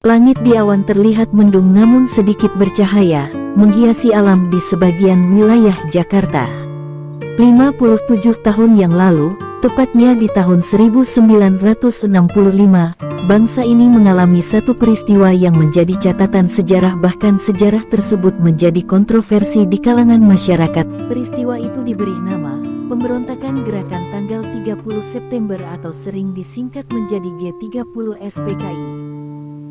Langit di awan terlihat mendung namun sedikit bercahaya, menghiasi alam di sebagian wilayah Jakarta. 57 tahun yang lalu, tepatnya di tahun 1965, bangsa ini mengalami satu peristiwa yang menjadi catatan sejarah, bahkan sejarah tersebut menjadi kontroversi di kalangan masyarakat. Peristiwa itu diberi nama Pemberontakan Gerakan Tanggal 30 September atau sering disingkat menjadi G30 SPKI,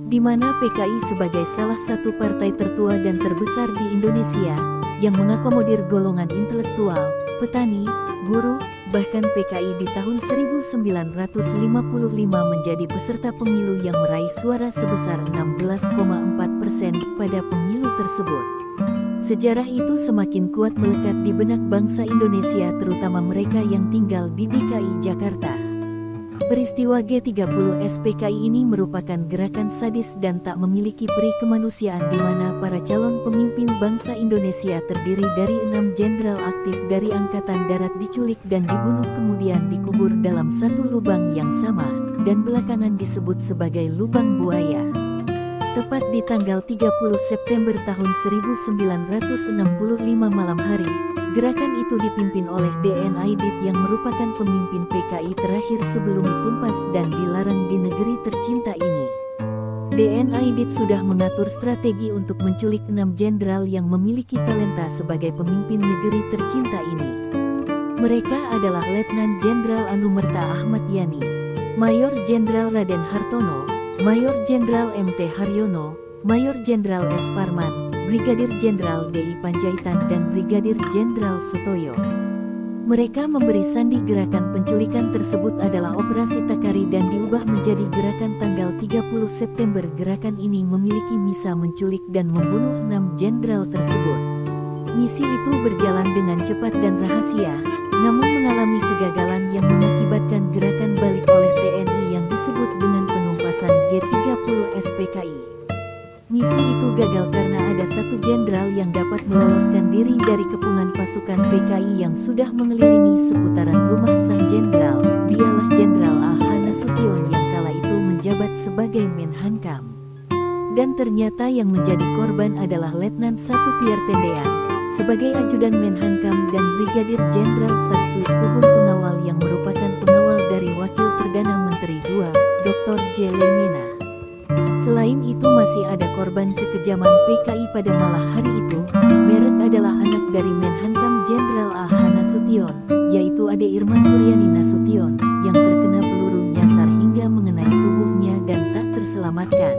di mana PKI sebagai salah satu partai tertua dan terbesar di Indonesia yang mengakomodir golongan intelektual, petani, buruh, bahkan PKI di tahun 1955 menjadi peserta pemilu yang meraih suara sebesar 16,4% pada pemilu tersebut. Sejarah itu semakin kuat melekat di benak bangsa Indonesia, terutama mereka yang tinggal di DKI Jakarta. Peristiwa G30 SPKI ini merupakan gerakan sadis dan tak memiliki peri kemanusiaan, di mana para calon pemimpin bangsa Indonesia terdiri dari 6 jenderal aktif dari Angkatan Darat diculik dan dibunuh, kemudian dikubur dalam satu lubang yang sama dan belakangan disebut sebagai lubang buaya. Tepat di tanggal 30 September tahun 1965 malam hari, gerakan itu dipimpin oleh D.N. Aidit yang merupakan pemimpin PKI terakhir sebelum ditumpas dan dilarang di negeri tercinta ini. D.N. Aidit sudah mengatur strategi untuk menculik 6 jenderal yang memiliki talenta sebagai pemimpin negeri tercinta ini. Mereka adalah Letnan Jenderal Anumerta Ahmad Yani, Mayor Jenderal Raden Hartono, Mayor Jenderal M.T. Haryono, Mayor Jenderal S. Parman, Brigadir Jenderal D.I. Panjaitan dan Brigadir Jenderal Sutoyo. Mereka memberi sandi gerakan penculikan tersebut adalah Operasi Takari dan diubah menjadi Gerakan Tanggal 30 September. Gerakan ini memiliki misa menculik dan membunuh 6 jenderal tersebut. Misi itu berjalan dengan cepat dan rahasia, namun mengalami kegagalan yang mengakibatkan gerakan balik oleh TNI yang disebut dengan penumpasan G30 SPKI. Misi itu gagal karena ada satu jenderal yang dapat meloloskan diri dari kepungan pasukan PKI yang sudah mengelilingi seputaran rumah sang jenderal. Dialah Jenderal A.H. Nasution yang kala itu menjabat sebagai Menhankam. Dan ternyata yang menjadi korban adalah Letnan 1 Pierre Tendean sebagai ajudan Menhankam dan Brigadir Jenderal Satsui Tubun pengawal yang merupakan pengawal dari Wakil Perdana Menteri II, Dr. J. Leimena. Selain itu masih ada korban kekejaman PKI pada malam hari itu. Merek adalah anak dari Menhankam Jenderal A.H. Nasution, yaitu Ade Irma Suryani Nasution, yang terkena peluru nyasar hingga mengenai tubuhnya dan tak terselamatkan.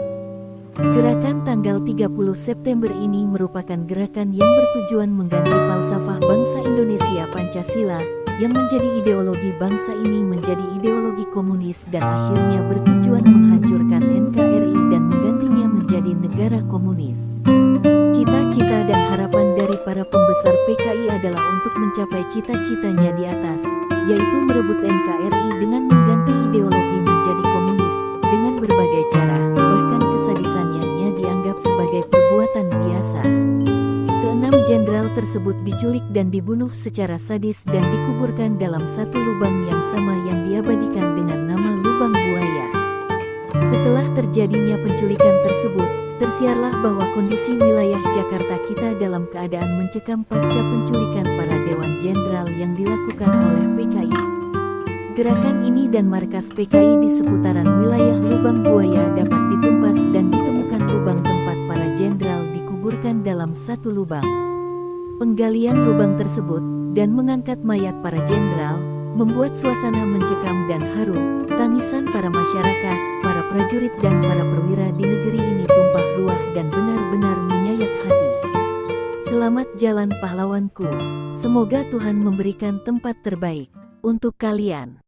Gerakan tanggal 30 September ini merupakan gerakan yang bertujuan mengganti falsafah bangsa Indonesia Pancasila, yang menjadi ideologi bangsa ini menjadi ideologi komunis dan akhirnya bertujuan menghancurkan NKRI dan menggantinya menjadi negara komunis. Cita-cita dan harapan dari para pembesar PKI adalah untuk mencapai cita-citanya di atas, yaitu merebut NKRI dengan mengganti ideologi menjadi komunis dengan berbagai cara, bahkan kesadisannya dianggap sebagai perbuatan biasa. Keenam jenderal tersebut diculik dan dibunuh secara sadis dan dikuburkan dalam satu lubang yang sama yang diabadikan dengan nama lubang buaya. Setelah terjadinya penculikan tersebut, tersiarlah bahwa kondisi wilayah Jakarta kita dalam keadaan mencekam pasca penculikan para dewan jenderal yang dilakukan oleh PKI. Gerakan ini dan markas PKI di seputaran wilayah lubang buaya dapat ditumpas dan ditemukan lubang tempat para jenderal dikuburkan dalam satu lubang. Penggalian lubang tersebut dan mengangkat mayat para jenderal membuat suasana mencekam dan haru. Tangisan para masyarakat, para prajurit dan para perwira di negeri ini tumpah ruah dan benar-benar menyayat hati. Selamat jalan pahlawanku. Semoga Tuhan memberikan tempat terbaik untuk kalian.